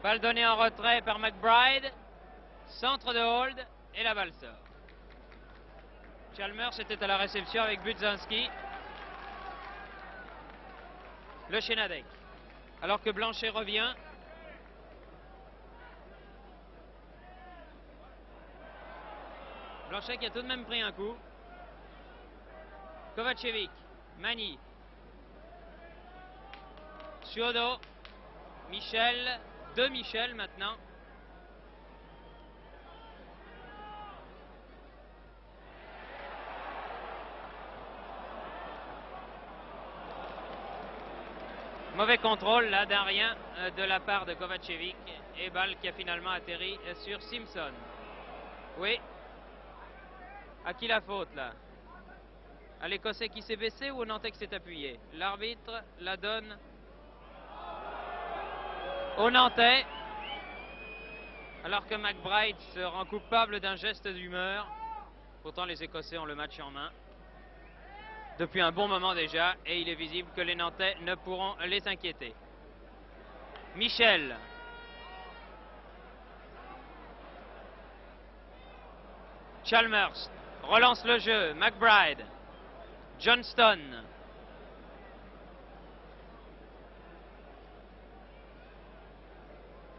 Balle donnée en retrait par McBride. Centre de hold et la balle sort. Chalmers était à la réception avec Budzinski. Le Chenadec. Alors que Blanchet revient. Blanchet qui a tout de même pris un coup. Kovacevic. Mani. Suodo. Michel. De Michel maintenant. Mauvais contrôle là d'un rien de la part de Kovacevic et balle qui a finalement atterri sur Simpson. Oui. À qui la faute là? À l'Écossais qui s'est baissé ou au Nantais qui s'est appuyé? L'arbitre la donne au Nantais alors que McBride se rend coupable d'un geste d'humeur. Pourtant les Écossais ont le match en main depuis un bon moment déjà et il est visible que les Nantais ne pourront les inquiéter. Michel. Chalmers relance le jeu. McBride. Johnston.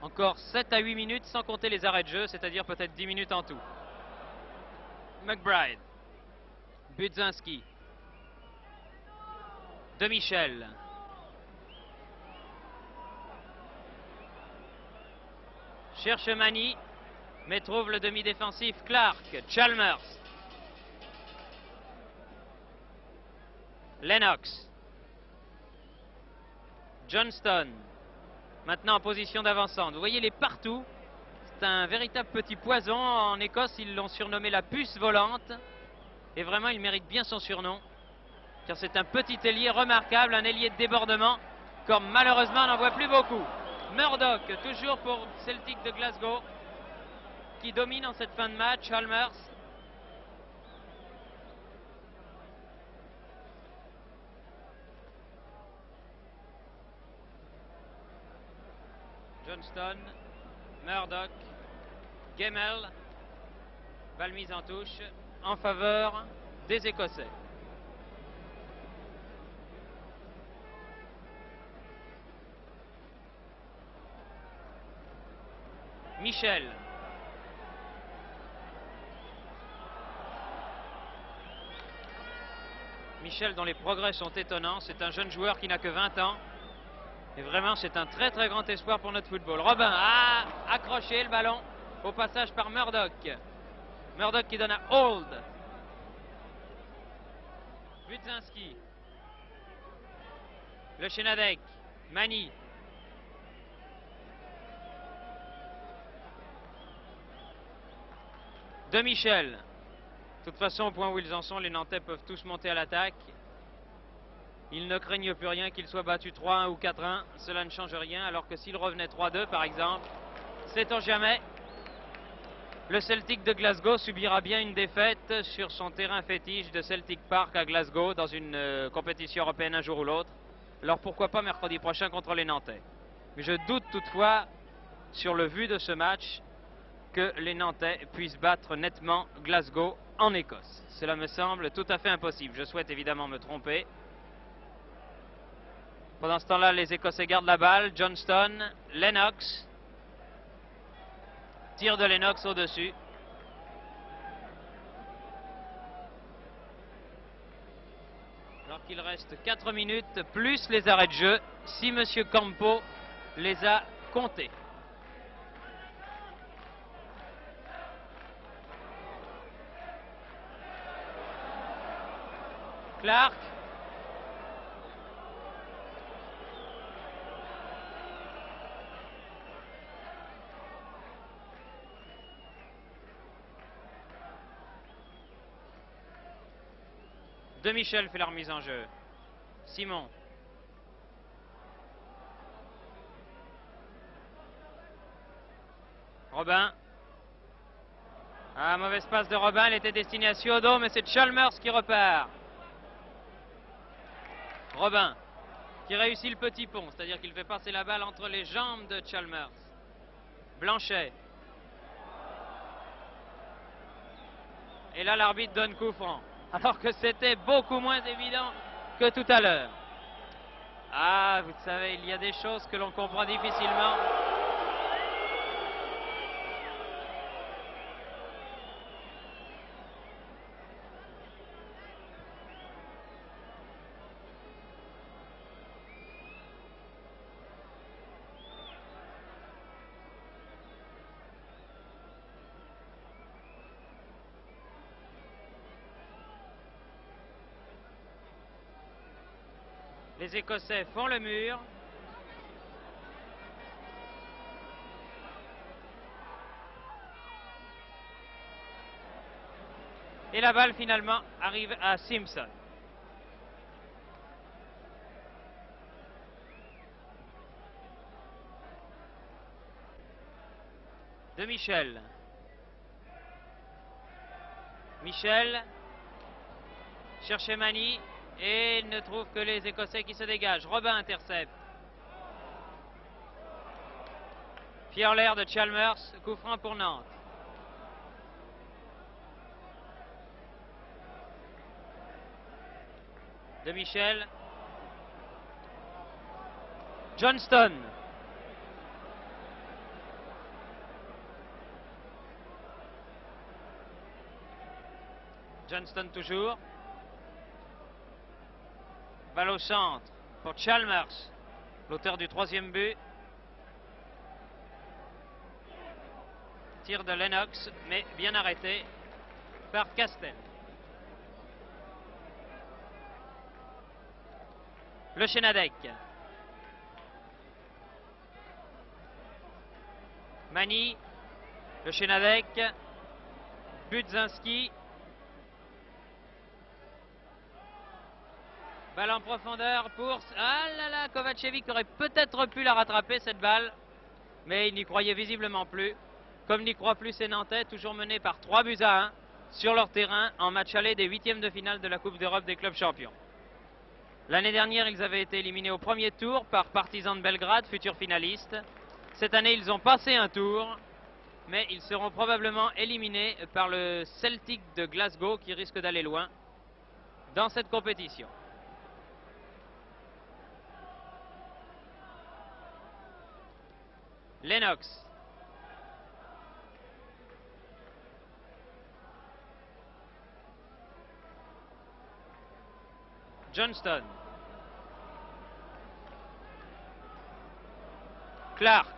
Encore 7 à 8 minutes sans compter les arrêts de jeu, c'est-à-dire peut-être 10 minutes en tout. McBride. Budzinski. De Michel. Cherche Mani, mais trouve le demi-défensif Clark. Chalmers. Lennox. Johnston. Maintenant en position d'avancante. Vous voyez, il est partout. C'est un véritable petit poison. En Écosse, ils l'ont surnommé la puce volante. Et vraiment, il mérite bien son surnom. Car c'est un petit ailier remarquable, un ailier de débordement, comme malheureusement on n'en voit plus beaucoup. Murdoch, toujours pour Celtic de Glasgow, qui domine en cette fin de match. Chalmers. Johnston, Murdoch, Gemmell, balle mise en touche en faveur des Écossais. Michel. Michel dont les progrès sont étonnants, c'est un jeune joueur qui n'a que 20 ans. Et vraiment c'est un très très grand espoir pour notre football. Robin a accroché le ballon au passage par Murdoch. Murdoch qui donne à Hold. Budzinski. Le Chenadec. Mani. De Michel. De toute façon, au point où ils en sont, les Nantais peuvent tous monter à l'attaque. Ils ne craignent plus rien, qu'ils soient battus 3-1 ou 4-1. Cela ne change rien, alors que s'ils revenaient 3-2 par exemple, sait-on jamais, le Celtic de Glasgow subira bien une défaite sur son terrain fétiche de Celtic Park à Glasgow dans une compétition européenne un jour ou l'autre. Alors pourquoi pas mercredi prochain contre les Nantais. Mais je doute toutefois, sur le vu de ce match, que les Nantais puissent battre nettement Glasgow en Écosse. Cela me semble tout à fait impossible. Je souhaite évidemment me tromper. Pendant ce temps-là, les Écossais gardent la balle. Johnston, Lennox. Tir de Lennox au-dessus. Alors qu'il reste 4 minutes, plus les arrêts de jeu, si M. Campo les a comptés. Clark. De Michel fait la remise en jeu. Simon. Robin. Ah, mauvaise passe de Robin, elle était destinée à Suodo, mais c'est Chalmers qui repart. Robin, qui réussit le petit pont, c'est-à-dire qu'il fait passer la balle entre les jambes de Chalmers. Blanchet. Et là, l'arbitre donne coup franc. Alors que c'était beaucoup moins évident que tout à l'heure. Ah, vous savez, il y a des choses que l'on comprend difficilement. Les Écossais font le mur. Et la balle finalement arrive à Simpson. De Michel. Michel cherche Mani et il ne trouve que les Écossais qui se dégagent. Robin intercepte. Pierre Lair de Chalmers, coup franc pour Nantes. De Michel. Johnston. Johnston toujours. Balle au centre pour Chalmers, l'auteur du 3e but. Tir de Lennox, mais bien arrêté par Castel. Le Chenadec. Mani, le Chenadec, Budzinski. Balle en profondeur pour... Ah là là, Kovacevic aurait peut-être pu la rattraper cette balle, mais il n'y croyait visiblement plus. Comme n'y croient plus ces Nantais, toujours menés par 3-1 sur leur terrain en match aller des 8e de finale de la Coupe d'Europe des clubs champions. L'année dernière, ils avaient été éliminés au premier tour par Partizan de Belgrade, futurs finalistes. Cette année, ils ont passé un tour, mais ils seront probablement éliminés par le Celtic de Glasgow qui risque d'aller loin dans cette compétition. Lennox. Johnston. Clark.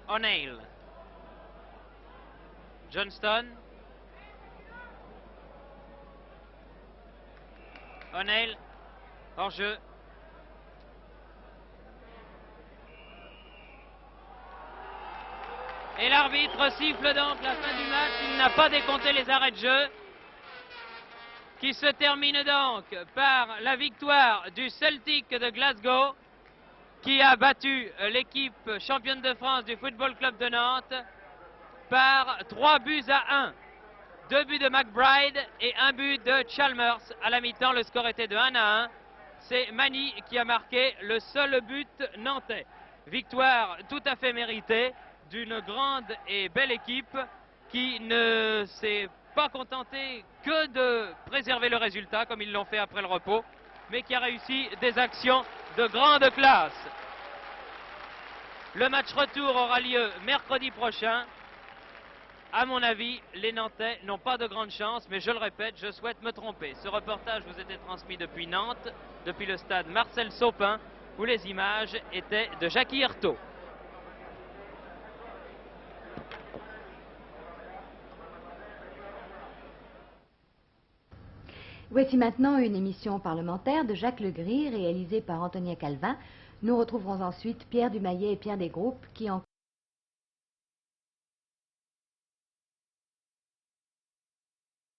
O'Neill. Johnston. O'Neill. Hors jeu. Et l'arbitre siffle donc la fin du match. Il n'a pas décompté les arrêts de jeu, qui se termine donc par la victoire du Celtic de Glasgow, qui a battu l'équipe championne de France du Football Club de Nantes par 3-1. 2 buts de McBride et 1 but de Chalmers. À la mi-temps, le score était de 1-1. C'est Mani qui a marqué le seul but nantais. Victoire tout à fait méritée d'une grande et belle équipe qui ne s'est pas contentée que de préserver le résultat comme ils l'ont fait après le repos, mais qui a réussi des actions de grande classe. Le match retour aura lieu mercredi prochain. À mon avis, les Nantais n'ont pas de grande chance, mais je le répète, je souhaite me tromper. Ce reportage vous était transmis depuis Nantes, depuis le stade Marcel Saupin, où les images étaient de Jackie Hertaud. Voici maintenant une émission parlementaire de Jacques Legris, réalisée par Antonia Calvin. Nous retrouverons ensuite Pierre Dumayet et Pierre Desgroupes qui en